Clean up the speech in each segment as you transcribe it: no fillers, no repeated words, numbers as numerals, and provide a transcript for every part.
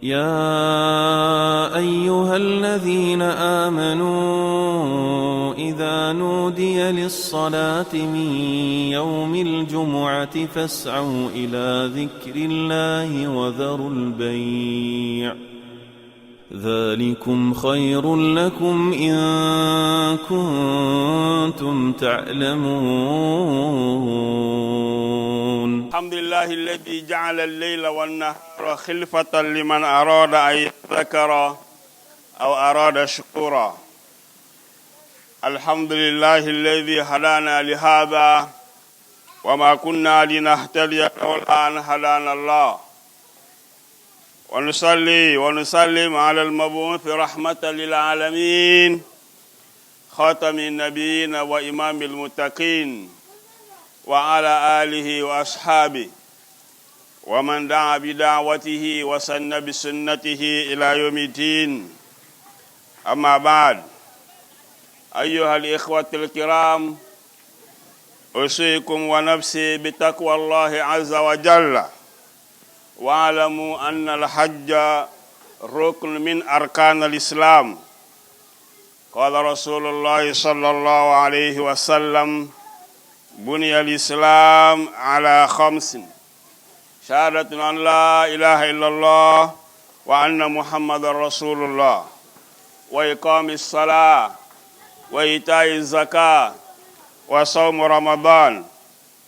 يا أيها الذين آمنوا إذا نودي للصلاة من يوم الجمعة فاسعوا إلى ذكر الله وذروا البيع ذلكم خير لكم إن كنتم تعلمون. الحمد لله الذي جعل الليل والنهار خلفة لمن أراد أن يذكر أو أراد شكورا. الحمد لله الذي هدانا لهذا وما كنا لنهتدي لولا أن هدانا الله، ونصلي ونسلم على المبعوث رحمة للعالمين خاتم النبيين وإمام المتقين وعلى آله وأصحابه ومن دعا بدعوته وسن بسنته إلى يوم الدين. أما بعد، أيها الإخوة الكرام، أوصيكم ونفسي بتقوى الله عز وجل، واعلموا أن الحج ركن من أركان الإسلام. قال رسول الله صلى الله عليه وسلم: بني الإسلام على 5: شهادة أن لا إله إلا الله وأن محمد رسول الله، وإقام الصلاة، وإيتاء الزكاة، وصوم رمضان،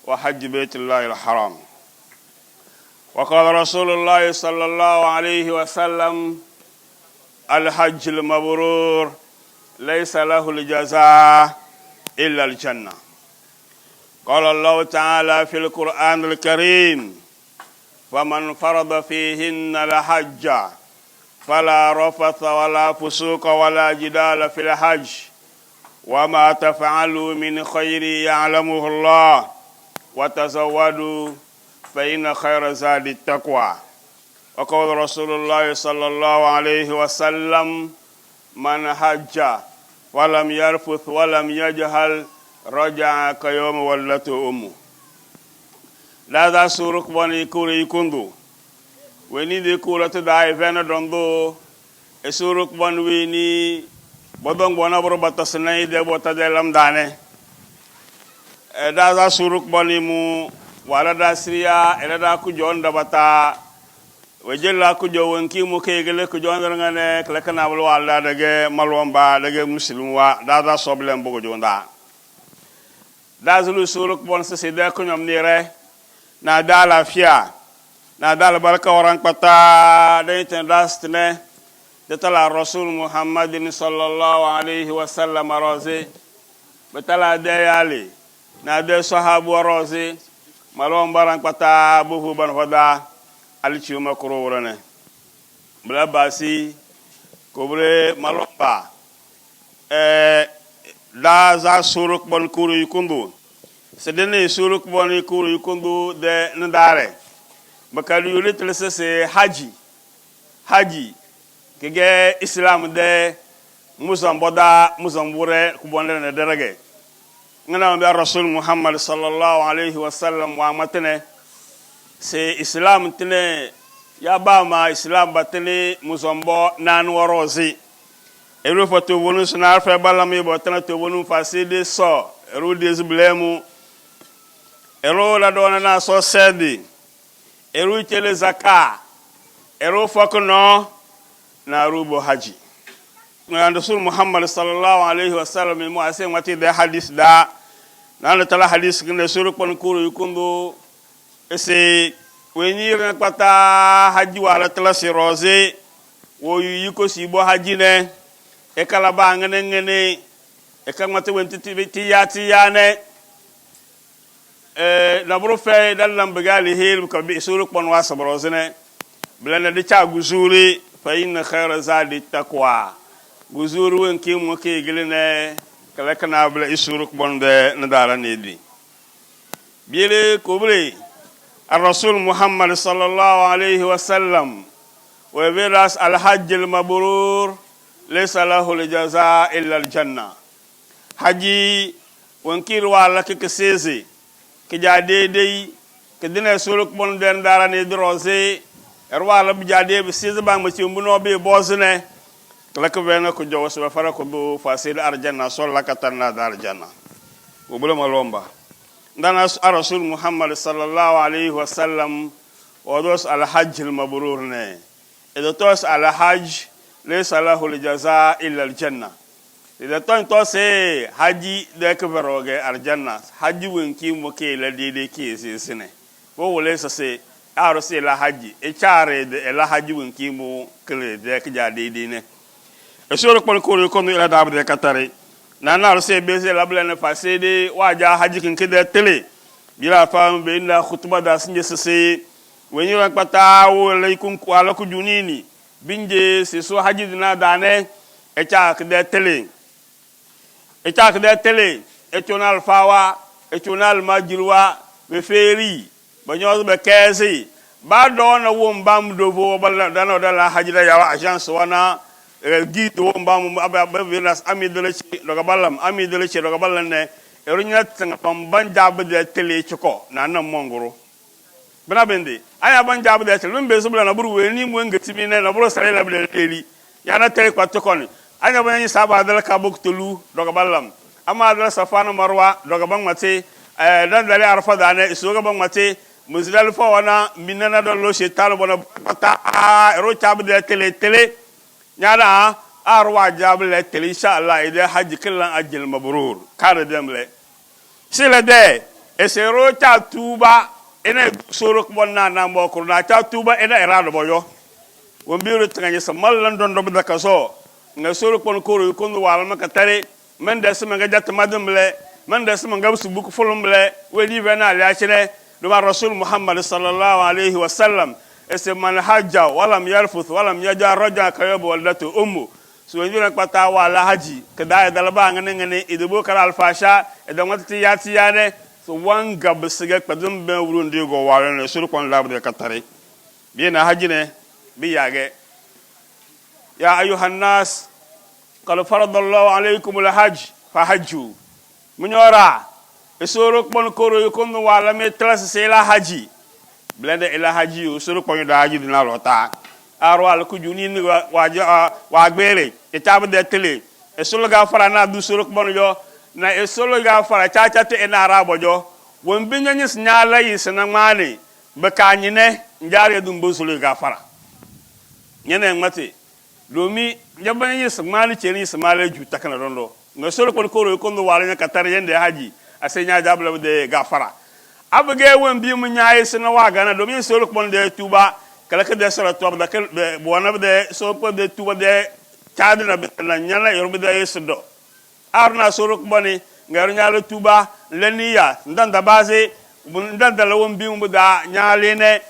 وحج بيت الله الحرام. وقال رسول الله صلى الله عليه وسلم: الحج المبرور ليس له الجزاء إلا الجنة. قال الله تعالى في القرآن الكريم: فمن فرض فيهن الحج فلا رفث ولا فسوق ولا جدال في الحج، وما تفعلوا من خير يعلمه الله، وتزودوا فإن خير زاد التقوى. وقال رسول الله صلى الله عليه وسلم: من حج ولم يرفث ولم يجهل رجع كيوم ولته أمه. لا سورك بني كوري يكندو ويني دي كورة تدعي فينا دندو سورك بني ويني بدون بنا بربط سناي دي بوتا دي لمداني. لا سورك بني مو wala da siriya ila da ku jonda bata wajella ku jowanki mu kegele ku jonda ngane kala kana bul wala dage malwamba dage muslim wa da soblem bogo jonda da zulu suruk bon se de ko ñom ni re na da la fia na da la baraka waran pata de ten dastne de tala rasul muhammadin sallallahu alaihi wasallam roze betala de yali na de sahabu roze malon baran pata buhu ban hoda alchi makro worane bla basi kobre malomba la za suruk bon kuru yukundu sedene suruk bon kuru yukundu de ndare bakali yulitle se haji kege islam de muzamboda muzambure kubonde ne derage ngana bi rasul muhammad sallallahu alaihi wasallam wa matene se islam tene ya ba ma islam batene muzambo nan warozi ero foto wonu sunar fe balami botana to wonu faside so ero desblemu ero la dona na so sedi ero tele zaka ero fokono na rubo haji ngana rasul muhammad sallallahu alaihi wasallam mo ase ngati de hadith da nana tala hadith ngene suru kon kuru yukundu ese wenyi ren pata haji wala tala siroze wo yiko sibo haji ne e kala ba ngene e kamata wenti ti yane na buru fe dalam bagali hil ko bi suru kon wasa broze ne blana de cha guzuri fa inna khayra zadi taqwa guzuru wenki mo ke gilene kala kana bla isuruk bonde ndara nedi bile kobre الرسول محمد صلى الله عليه وسلم وبراس الحج المبرور ليس له الجزاء إلا الجنة حجي وانكير والا كسيزي كجادي دي كدنا سلوك بون دين داراني دروسي erwa la bijade be siz bang ma ci mbuno be bozne la ko wena ko jowo so fara ko do fasil arjanna sol la katanna dar janna wo bula malomba ndana rasul muhammad sallallahu alaihi wasallam wa dos al hajj al mabrur ne edo tos al hajj laysa lahu al jazaa illa al janna edo to se haji de ko beroge al janna haji wonki mo ke la dede ke sine wo wole se arose la haji e chare de la haji wonki mo kele de ke ja dede ne e soro ko no ila dabre katare nana arose beze la blene fasede waja haji kin ke de tele bila fam be na khutba da sinje se wenyi ran pata wo laikum ko ala ku junini binje se so haji dina dane e cha ke de tele e tonal fawa e tonal majirwa be feri banyo be kezi ba do na wo mbam do bo balla dano dala haji da yawa agence wana guide wo mbam ba vilas ami de lechi do ballam ami de lechi do ballan ne e runya tanga pam banja be de tele chiko na na mongoro bana bende aya banja be de tele mbe so bla na buru we ni mo ngati mi ne na buru sare la be tele ya na tele kwa chiko ni anya banyi saba dala ka bok telu do ballam ama dala safana marwa do bang mate dan dale arfa dane so ga bang mate muzilal fa wana minana do lo shetal bona pata ro chab de tele nyana arwa jable tele inshallah ide haji killan ajil mabrur kare demle sile de esero cha tuba ene sorok bonna na mbokru na cha tuba ene erado boyo wombiru tanganye samal landon do bidaka so nga sorok bon ko ko wala maka tare men des ma nga jatt madumle men des ma nga su buku fulumle wedi vena ali achine do rasul muhammad sallallahu alaihi wasallam ese man hajja walam yarfuth walam yaja raja kayab waldatu ummu so wenjuna pata wala haji kada dalaba ngane idebo kala alfasha edamati yati yane so wanga bisiga kpadum be wurundi go wala ne sur kon labde katare bina haji ne biyage ya ayuhan nas qad faradallahu alaykum alhajj fahajju munyora esoro kon koro kon wala me tras se la haji blende ila haji usuru ko da haji dina lota arwal ku juni ni wa gbere e tabu de tele e solo ga fara na du suru ko yo na e solo ga fara cha cha te na arabo jo won binyanyis nyala yi sena mane be ka nyine njare du mbo solo ga fara nyene ngmate lomi nyabanye yi smali cheni smali ju takana rondo no solo ko ndo wala nya katare yende haji asenya jabla de ga fara abge won bi mu nyaaye sina waga na do mi solo ko de tuba kala ka de sala tuba da kal bo wana de so ko de tuba de taadina be na nyala yorbe de yesudo arna solo ko bani ngar nyala tuba leniya ndanda base ndanda la won bi mu da nyaale ne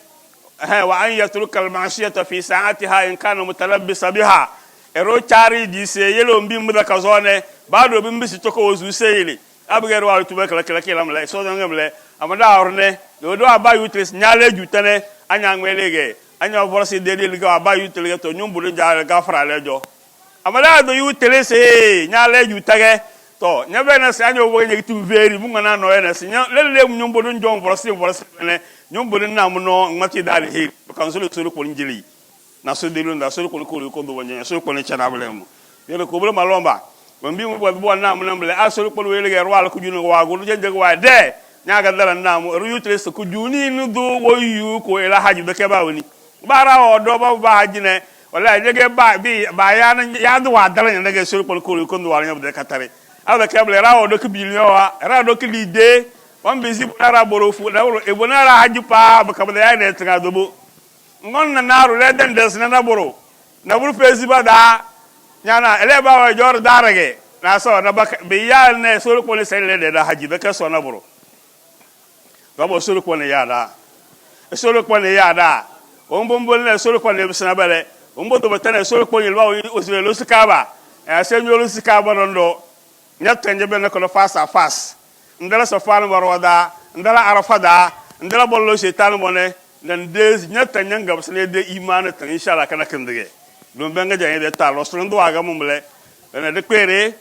wa an yatruka al ma'siyata fi sa'atiha in kana mutalabbisa biha ero chari di se yelo bi mu da kazone ba do bi mbisi to ko ozu seyele abge ro tuba kala lam so ngamle amada orne do abayu tres nyale jutane anya ngwelege anya borsi dede liga abayu telege to nyumbulu jaale gafra lejo amada do yu telese nyale jutage to nyabe na se anya obo nyegitu veri mu ngana no ena se lele nyumbulu njon borsi ne nyumbulu na mu no ngati dali he kan solo ko njili na so delu na so ko do wanya so ko ne chanabele mu yele ko bolo malomba wambi mu bo na mu namle asolo ko welege rwal ku junu wa go jenje wa de nyaga dala namu ruyutre so ku juni nu do woyu ko ila haji do ke bawni bara o do ba haji ne wala jege ba ya do wa dala ne ge so ko ndo wala nyabde katare ala ke bele rawo do ke bilio wa ra do ke lide wan bezi bara boro fu da wolo e bonara haji pa ba ka bele ya ne tanga do bo ngon na naru le den des na boro na buru pezi ba da nyana ele ba wa jor darage na so na ba be ya ne so ko le sele de da haji be ke so na boro babo solo ko ne yada solo ko ne yada ombombo ne solo ko ne bisna bele ombo to betane solo ko yelwa o sele lo sikaba e senyo lo sikaba ndo nyata njebe ne ko face à face ndala so faanu warwada ndala arafada ndala bollo shetan mone nan de nyata nyanga bisne de imane tan inshallah kana kindige do benga janye de talo so ndo aga mumle ne de kwere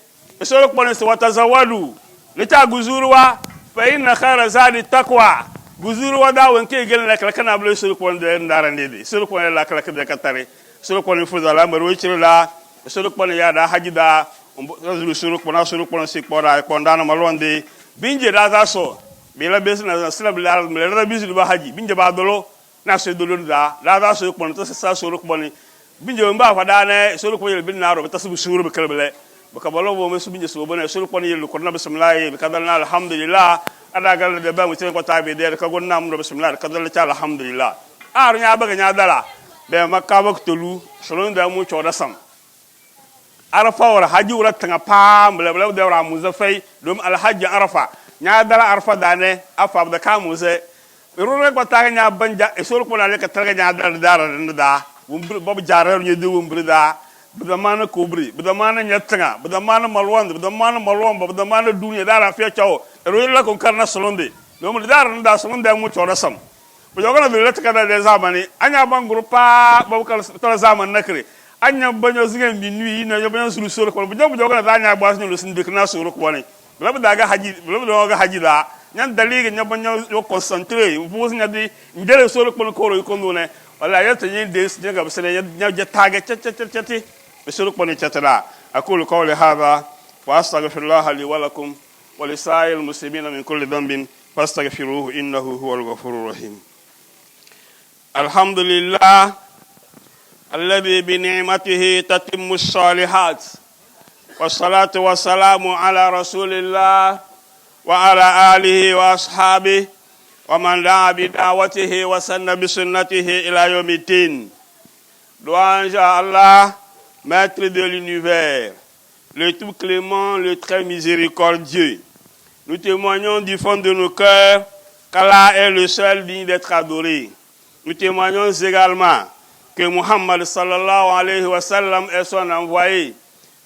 solo ko ne so watazawadu lita guzurwa fa inna khayra zadi taqwa buzuru wada wanke gel la kala kana blo sur ko de ndara ndede sur ko la kala de katare sur ko ni fuza la maro chiro la sur ko ya da hajida sur ko na sur ko si ko da ko ndana malonde binje da za so bi la bes na sila bi la la bisu ba haji binje ba dolo na se dolo da za so ko to sa sur ko ni binje mba fa da ne sur ko yel bin na ro ta su sur be kelbele baka balo bo me su binje so bona sur ko ni yel ko na bismillah bi kadalna alhamdulillah ada gal de ba mu ko tabe de ka gonna mu bismillah ka dal ta alhamdulillah ar nya ba nya dala be makka ba tolu solon da mu choda sam arafa wala haji wala tanga pam bla bla de ra mu zafai dum al hajj arafa nya dala arafa dane afa da ka mu ze rure ko ta nya banja e sol ko na le ka ta nya dala dara da bobu jarar ñu de wum brida bida mana kobri bida mana nyatanga bida mana malwand bida mana malwamba bida mana dunya dara fe chaw ro la ko karna solonde no mo dara nda solonde mu chora sam bu jogana de letka da de zamani anya ban grupa bobu kal to zaman nakre anya banyo zingen bi nui na yo banyo sulu solo ko bu jogana da anya bas ñu lu sin de kana solo ko woni bla daga haji bla ga haji da nyan daligi nya banyo yo concentré bu nya di ndere solo ko ro ko ndone wala yata yin de sin ga bisene nya je tage chat بسرق بني تتلا أقول قولي هذا وأستغفر الله لي ولكم ولسائر المسلمين من كل ذنب فاستغفروه إنه هو الغفور الرحيم الحمد لله الذي بنعمته تتم الصالحات والصلاة والسلام على رسول الله وعلى آله وأصحابه ومن دعا بدعوته وسن بسنته إلى يوم الدين louange à Allah, Maître de l'univers, le tout clément, le très miséricordieux. Nous témoignons du fond de nos cœurs qu'Allah est le seul digne d'être adoré. Nous témoignons également que Muhammad sallallahu alayhi wa sallam est son envoyé.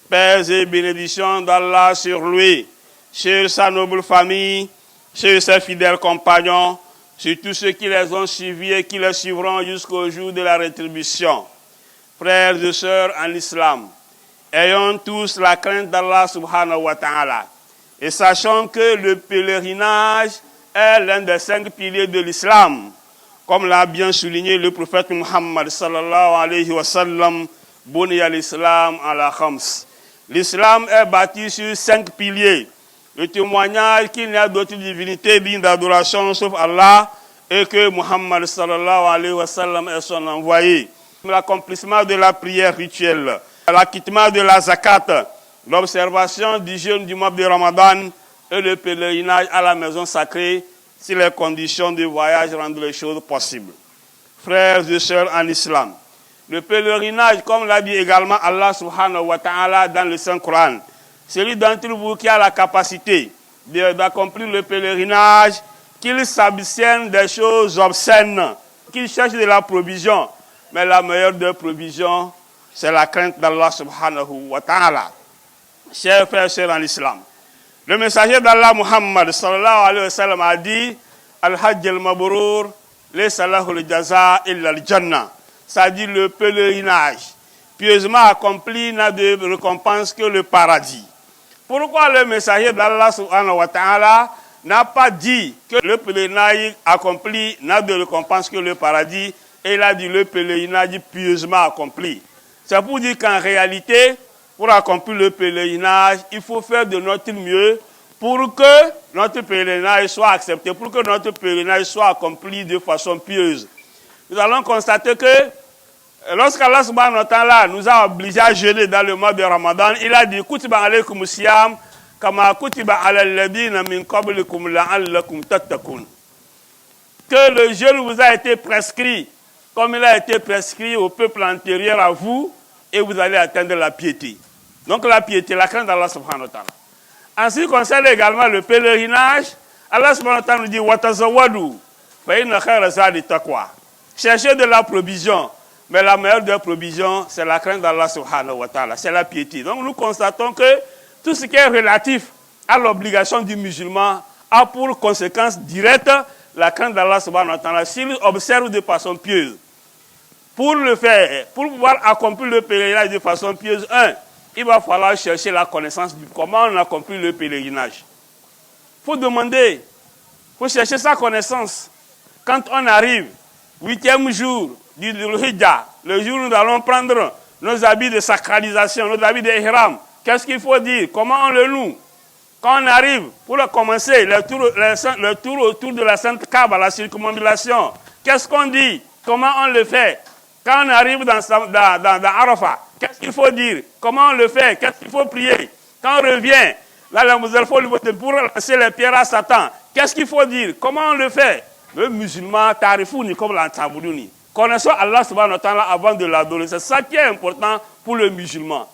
Paix et bénédictions d'Allah sur lui, sur sa noble famille, sur ses fidèles compagnons, sur tous ceux qui les ont suivis et qui les suivront jusqu'au jour de la rétribution. Frères et sœurs en islam, ayons tous la crainte d'Allah subhanahu wa ta'ala et sachons que le pèlerinage est l'un des 5 piliers de l'islam, comme l'a bien souligné le prophète Muhammad sallallahu alayhi wa sallam, Buni al-Islam ala khams. L'islam est bâti sur 5 piliers. Le témoignage qu'il n'y a d'autre divinité digne d'adoration sauf Allah et que Muhammad sallallahu alayhi wa sallam est son envoyé. L'accomplissement de la prière rituelle, l'acquittement de la zakat, l'observation du jeûne du mois de Ramadan et le pèlerinage à la maison sacrée si les conditions de voyage rendent les choses possibles. Frères et sœurs en islam, le pèlerinage, comme l'a dit également Allah subhanahu wa ta'ala dans le Saint-Coran, celui d'entre vous qui a la capacité d'accomplir le pèlerinage, qu'il s'abstienne des choses obscènes, qu'il cherche de la provision. Mais la meilleure des provisions, c'est la crainte d'Allah subhanahu wa ta'ala. Chers frères et sœurs en islam, le messager d'Allah Muhammad sallallahu alayhi wa sallam a dit Al-Hajj al-Mabrour, laysa lahu al-jaza illa al-jannah. Ça dit le pèlerinage pieusement accompli n'a de récompense que le paradis. Pourquoi le messager d'Allah subhanahu wa ta'ala n'a pas dit que le pèlerinage accompli n'a de récompense que le paradis? Et il a dit le pèlerinage pieusement accompli. C'est pour dire qu'en réalité, pour accomplir le pèlerinage, il faut faire de notre mieux pour que notre pèlerinage soit accepté, pour que notre pèlerinage soit accompli de façon pieuse. Nous allons constater que lorsqu'Allah subhanahu wa ta'ala nous a obligés à jeûner dans le mois de Ramadan, il a dit Kutiba alaykum siyam kama kutiba ala alladhina min qablikum la'allakum tattaqun. Que le jeûne vous a été prescrit comme il a été prescrit au peuple antérieur à vous, et vous allez atteindre la piété. Donc la piété, la crainte d'Allah subhanahu wa ta'ala. En ce qui concerne également le pèlerinage, Allah subhanahu wa ta'ala nous dit Watazawadu, fa inna khayra zadi taqwa. Cherchez de la provision, mais la meilleure des provisions, c'est la crainte d'Allah subhanahu wa ta'ala, c'est la piété. Donc nous constatons que tout ce qui est relatif à l'obligation du musulman a pour conséquence directe la crainte d'Allah subhanahu wa ta'ala s'il observe de façon pieuse. Pour le faire, pour pouvoir accomplir le pèlerinage de façon pieuse, il va falloir chercher la connaissance de comment on accomplit le pèlerinage. Il faut demander, il faut chercher sa connaissance. quand on arrive, 8e jour du Hijjah, le jour où nous allons prendre nos habits de sacralisation, nos habits d'ihram, qu'est-ce qu'il faut dire? Comment on le loue? Quand on arrive, pour commencer, le tour autour de la Sainte Kaaba, la circumambulation, qu'est-ce qu'on dit? Comment on le fait? Quand on arrive dans Arafat, qu'est-ce qu'il faut dire? Comment on le fait? Qu'est-ce qu'il faut prier? Quand on revient, là, il faut pour lancer les pierres à Satan. Qu'est-ce qu'il faut dire? Comment on le fait? Le musulman, tarifouni comme l'antaboudouni. Connaissons Allah subhanahu wa ta'ala avant de l'adorer. C'est ça qui est important pour le musulman.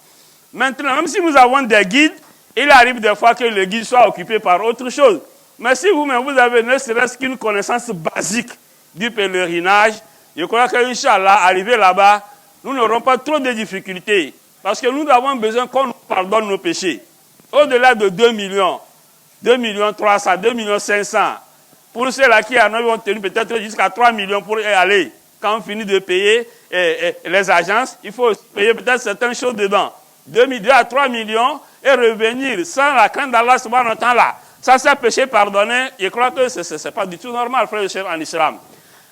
Maintenant, même si nous avons des guides, il arrive des fois que le guide soit occupé par autre chose. Mais si vous-même, vous avez ne serait-ce qu'une connaissance basique du pèlerinage, je crois qu'Inch'Allah, arrivé là-bas, nous n'aurons pas trop de difficultés. Parce que nous avons besoin qu'on nous pardonne nos péchés. Au-delà de 2 millions, 2 millions 300, 2 millions 500, pour ceux-là qui en ont tenu peut-être jusqu'à 3 millions pour y aller, quand on finit de payer les agences, il faut payer peut-être certaines choses dedans. 2 à 3 millions et revenir sans la crainte d'Allah subhanahu wa ta'ala. Ça, c'est péché pardonné. Je crois que ce n'est pas du tout normal, frère et sœurs, en islam.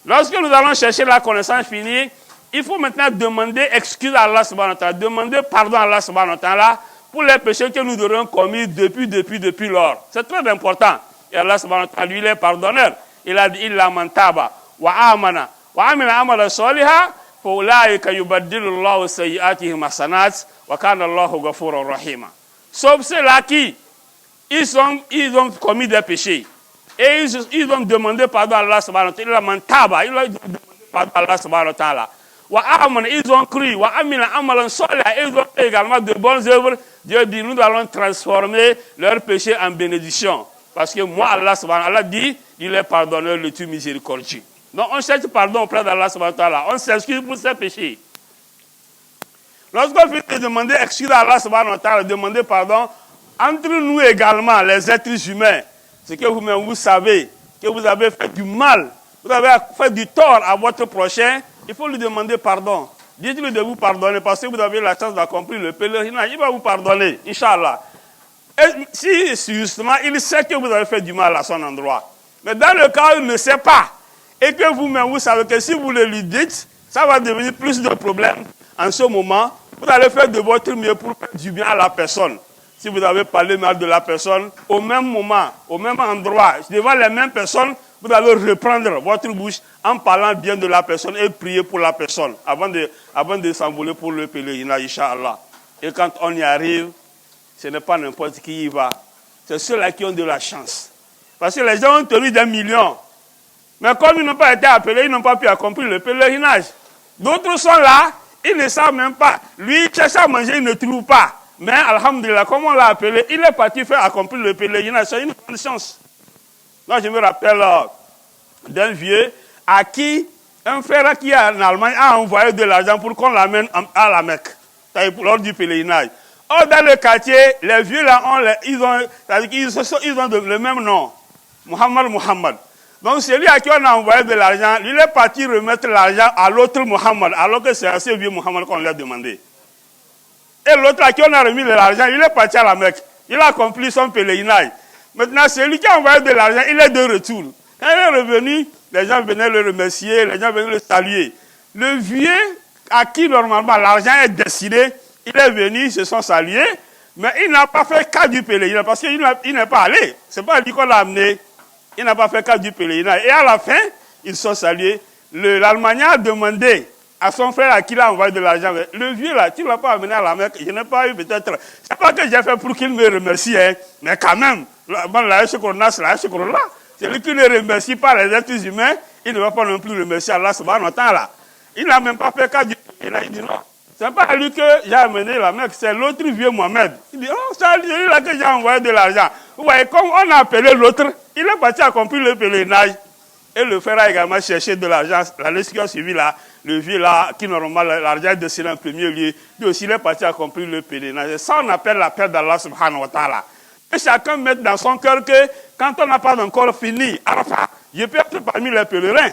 Lorsque nous allons chercher la connaissance finie, il faut maintenant demander excuse à Allah subhanahu wa ta'ala, demander pardon à Allah subhanahu wa ta'ala pour les péchés que nous aurions commis depuis lors. C'est très important. Et Allah subhanahu wa ta'ala, lui, il est pardonneur. Il a dit, illa man taba wa amana wa amila amala saliha fa ulaika yubaddilu Allahu sayyi'atihim hasanat wa kana Allahu ghafurur rahima. Sauf ceux-là qui ils ont commis des péchés et ils ont demandé pardon à Allah subhanahu wa ta'ala. Illa man taba, ils ont demandé pardon à Allah subhanahu wa ta'ala. Ils ont cru, ils ont fait également de bonnes œuvres. Dieu dit, nous allons transformer leurs péchés en bénédiction. Parce que moi, Allah subhanahu wa ta'ala dit, il est pardonneur, le tout miséricordieux. Donc on cherche pardon auprès d'Allah subhanahu wa ta'ala. On s'excuse pour ses péchés. Lorsqu'on fait demander excuse à Allah subhanahu wa ta'ala, demander pardon, entre nous également, les êtres humains, c'est que vous-même vous savez que vous avez fait du mal, vous avez fait du tort à votre prochain, il faut lui demander pardon. Dites-lui de vous pardonner parce que vous avez la chance d'accomplir le pèlerinage. Il va vous pardonner, Inch'Allah. Et si justement il sait que vous avez fait du mal à son endroit. Mais dans le cas où il ne sait pas, et que vous-même vous savez que si vous le lui dites, ça va devenir plus de problèmes. En ce moment, vous allez faire de votre mieux pour faire du bien à la personne. Si vous avez parlé mal de la personne, au même moment, au même endroit, devant les mêmes personnes, vous allez reprendre votre bouche en parlant bien de la personne et prier pour la personne avant de s'envoler pour le pèlerinage, Inch'Allah. Et quand on y arrive, ce n'est pas n'importe qui y va. C'est ceux-là qui ont de la chance. Parce que les gens ont tenu des millions. Mais comme ils n'ont pas été appelés, ils n'ont pas pu accomplir le pèlerinage. D'autres sont là, ils ne savent même pas. Lui, il cherche à manger, il ne trouve pas. Mais, alhamdulillah, comme on l'a appelé, il est parti faire accomplir le pèlerinage. C'est une grande chance. Moi, je me rappelle d'un vieux à qui un frère qui est en Allemagne a envoyé de l'argent pour qu'on l'amène à la Mecque, lors du pèlerinage. Or, dans le quartier, les vieux là, ils ont le même nom, Muhammad. Donc, celui à qui on a envoyé de l'argent, lui, il est parti remettre l'argent à l'autre Muhammad, alors que c'est à ce vieux Muhammad qu'on lui a demandé. Et l'autre à qui on a remis de l'argent, il est parti à la Mecque. Il a accompli son pèlerinage. Maintenant, celui qui a envoyé de l'argent, il est de retour. Quand il est revenu, les gens venaient le remercier, les gens venaient le saluer. Le vieux, à qui normalement l'argent est destiné, il est venu, ils se sont salués, mais il n'a pas fait cas du pèlerinage, parce qu'il n'est pas allé. Ce n'est pas lui qu'on l'a amené. Il n'a pas fait cas du pèlerinage. Et à la fin, ils sont salués. L'Allemagnat a demandé à son frère à qui il a envoyé de l'argent, le vieux là, tu ne l'as pas amené à la Mecque, je n'ai pas eu peut-être. C'est pas que j'ai fait pour qu'il me remercie, hein, mais quand même, celui qui ne remercie pas les êtres humains, il ne va pas non plus remercier Allah subhanahu wa ta'ala. Il n'a même pas fait cas du pèlerinage. Il dit non, ce n'est pas à lui que j'ai amené la Mecque, c'est l'autre vieux Mohamed. Il dit, oh, c'est lui là que j'ai envoyé de l'argent. Vous voyez, comme on a appelé l'autre, il est parti accomplir le pèlerinage. Et le frère a également cherché de l'argent. La qui a suivi là, le vieux là, qui normalement l'argent est destiné en premier lieu, lui aussi il est parti accomplir le pèlerinage. Et ça, on appelle la paix d'Allah subhanahu wa ta'ala. Et chacun met dans son cœur que quand on n'a pas encore fini, Arafat, je peux être parmi les pèlerins.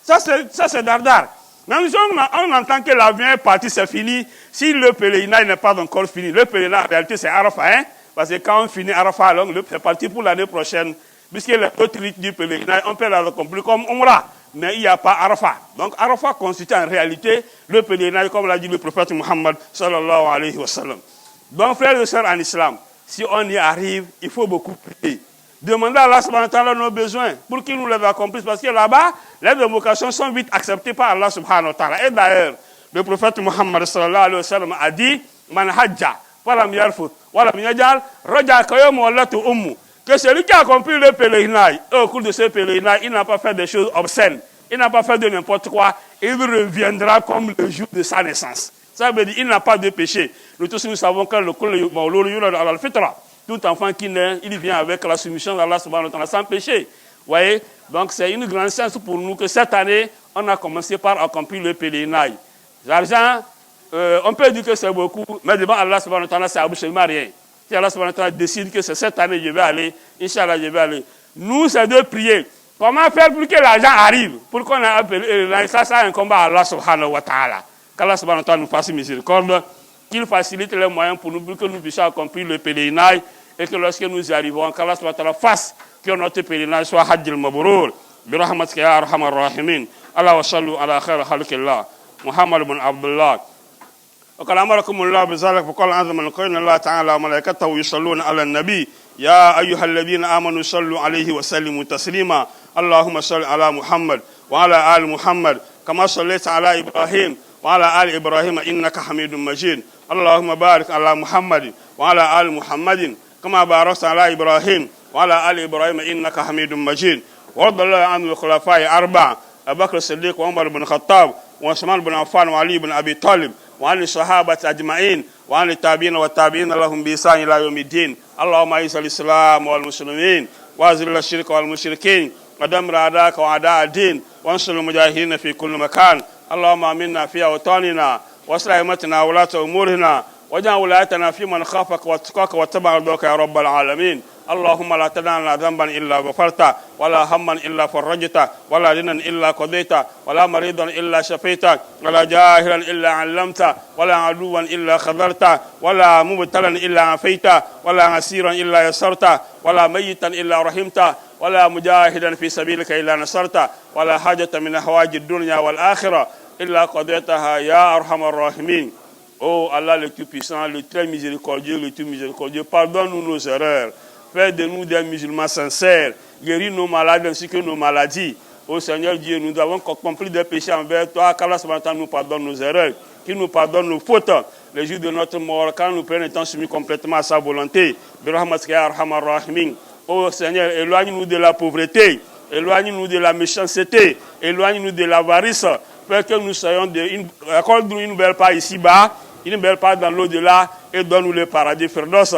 Ça, c'est dardar. Même si on entend que l'avion est parti, c'est fini. Si le pèlerinage n'est pas encore fini, le pèlerinage en réalité c'est Arafat, hein? Parce que quand on finit Arafat, c'est parti pour l'année prochaine. Puisque les autres rites du pèlerinage, on peut l'accomplir comme Umrah. mais il n'y a pas Arafat. Donc Arafat constitue en réalité le pèlerinage, comme l'a dit le prophète Muhammad sallallahu alayhi wa sallam. Donc frères et sœurs en islam, si on y arrive, il faut beaucoup prier. Demander à Allah subhanahu wa ta'ala nos besoins pour qu'il nous les accomplisse. Parce que là-bas, les invocations sont vite acceptées par Allah subhanahu wa ta'ala. Et d'ailleurs, le prophète Muhammad sallallahu alayhi wa sallam a dit Man hajja, walam yarfut, walam yajal, raja kayom wallatu ummu. Que celui qui a accompli le pèlerinage, au cours de ce pèlerinage, il n'a pas fait des choses obscènes, il n'a pas fait de n'importe quoi, il reviendra comme le jour de sa naissance. Ça veut dire qu'il n'a pas de péché. Nous tous nous savons que le fitra, tout enfant qui naît, il vient avec la soumission d'Allah subhanahu wa ta'ala sans péché. Vous voyez? Donc c'est une grande chance pour nous que cette année, on a commencé par accomplir le pèlerinage. L'argent, on peut dire que c'est beaucoup, mais devant Allah subhanahu wa ta'ala, c'est absolument rien. Si Allah subhanahu wa ta'ala décide que c'est cette année je vais aller, Inch'Allah je vais aller. Nous, c'est de prier. Comment faire pour que l'argent arrive? Pour qu'on ait un pèlerinage? Ça, c'est un combat à Allah subhanahu wa ta'ala. Qu'Allah subhanahu wa ta'ala nous fasse miséricorde, qu'il facilite les moyens pour nous, pour que nous puissions accomplir le pèlerinage, et que lorsque nous y arrivons, qu'Allah subhanahu wa ta'ala fasse que notre pèlerinage soit Hajj al-Mabrur. Birahmatika ya arhamar rahimin. Allah wa sallu ala khair khalqillah. Muhammad ibn Abdullah. وقال أمركم الله بذلك فقال أعظم القرآن الله تعالى وملائكته يصلون على النبي يا أيها الذين آمنوا صلوا عليه وسلموا تسليما اللهم صل على محمد وعلى آل محمد كما صليت على إبراهيم وعلى آل إبراهيم إنك حميد مجيد اللهم بارك على محمد وعلى آل محمد كما باركت على إبراهيم وعلى آل إبراهيم إنك حميد مجيد وارض الله عن الخلفاء الأربعة أبو بكر الصديق وعمر بن الخطاب وعثمان بن عفان وعلي بن أبي طالب وعن الصحابة أجمعين وعن التابعين والتابعين لهم بإحسان إلى يوم الدين اللهم أعز الإسلام والمسلمين وأذل الشرك والمشركين ودمر أعداءك وأعداء الدين وانصر المجاهدين في كل مكان اللهم آمنا في أوطاننا واصلح أئمتنا وولاة أمورنا واجعل ولايتنا في من خافك واتقاك واتبع رضاك يا رب العالمين اللهم لا تدع لنا ذنبا الا غفرته ولا هما الا فرجته ولا دينا الا قضيته ولا مريضا الا شفيته ولا جاهلا الا علمته ولا عدوا الا خذلته ولا مبتلا الا عافيته ولا عسيرا الا يسرته ولا ميتا الا رحمته ولا مجاهدا في سبيلك الا نصرته ولا حاجه من حوائج الدنيا والاخره الا قضيتها يا ارحم الراحمين. Oh Allah le Tout-Puissant, le très miséricordieux, le tout miséricordieux, pardonne-nous nos erreurs. Fais de nous des musulmans sincères. Guéris nos malades ainsi que nos maladies. Ô Seigneur Dieu, nous avons accompli des péchés envers toi. Qu'Allah nous pardonne nos erreurs. Qu'il nous pardonne nos fautes. Les jours de notre mort, quand nous prenons étant soumis complètement à sa volonté. Ô Seigneur, éloigne-nous de la pauvreté. Éloigne-nous de la méchanceté. Éloigne-nous de l'avarice. Fais que nous soyons accorde-nous une belle part ici-bas, une belle part dans l'au-delà, et donne-nous le paradis Firdaus.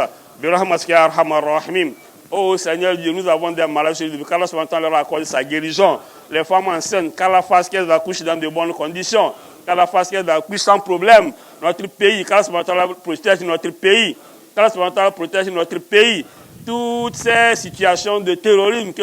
Oh Seigneur Dieu, nous avons des maladies, qu'Allah leur accorde sa guérison. Les femmes enceintes, qu'Allah fasse qu'elles accouchent dans de bonnes conditions, qu'Allah fasse qu'elles accouchent sans problème. Notre pays, qu'Allah protège notre pays, qu'Allah protège notre pays. Toutes ces situations de terrorisme que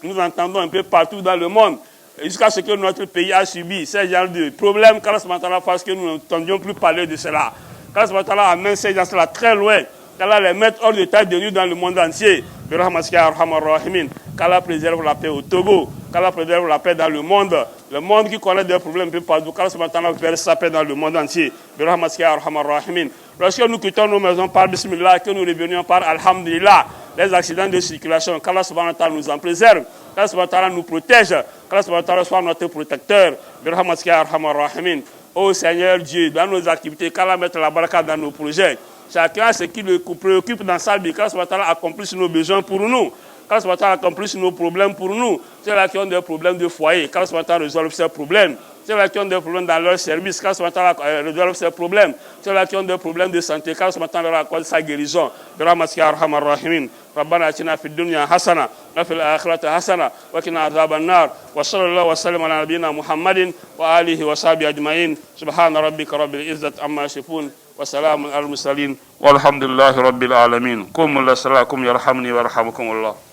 nous entendons un peu partout dans le monde, jusqu'à ce que notre pays a subi ces genres de problèmes, qu'Allah fasse que nous n'entendions plus parler de cela. Qu'Allah amène ces gens-là très loin. Qu'Allah les mette hors d'état de nuit dans le monde entier. Qu'Allah préserve la paix au Togo. Qu'Allah préserve la paix dans le monde. Le monde qui connaît des problèmes peu partout. Qu'Allah verse sa paix dans le monde entier. Lorsque nous quittons nos maisons par Bismillah, que nous revenions par Alhamdulillah, les accidents de circulation, qu'Allah nous en préserve. Qu'Allah nous protège. Qu'Allah soit notre protecteur. Oh Seigneur Dieu, dans nos activités, qu'Allah mette la baraka dans nos projets. Chacun a ce qui le préoccupe dans sa vie. Qu'Allah accomplisse nos besoins pour nous. Qu'Allah accomplisse nos problèmes pour nous. Ceux-là qui ont des problèmes de foyer, qu'Allah résolve ces problèmes. Ceux-là qui ont des problèmes dans leur service, qu'Allah résolve ces problèmes. Ceux-là qui ont des problèmes de santé, qu'Allah leur accorde sa guérison. ربنا اتنا في الدنيا حسنه وفي الاخره حسنه وقنا عذاب النار وصلى الله وسلم على نبينا محمد واله وصحبه اجمعين سبحان ربك رب العزه عما يصفون وسلام على المرسلين والحمد لله رب العالمين قوموا الى صلاتكم يرحمني ويرحمكم الله.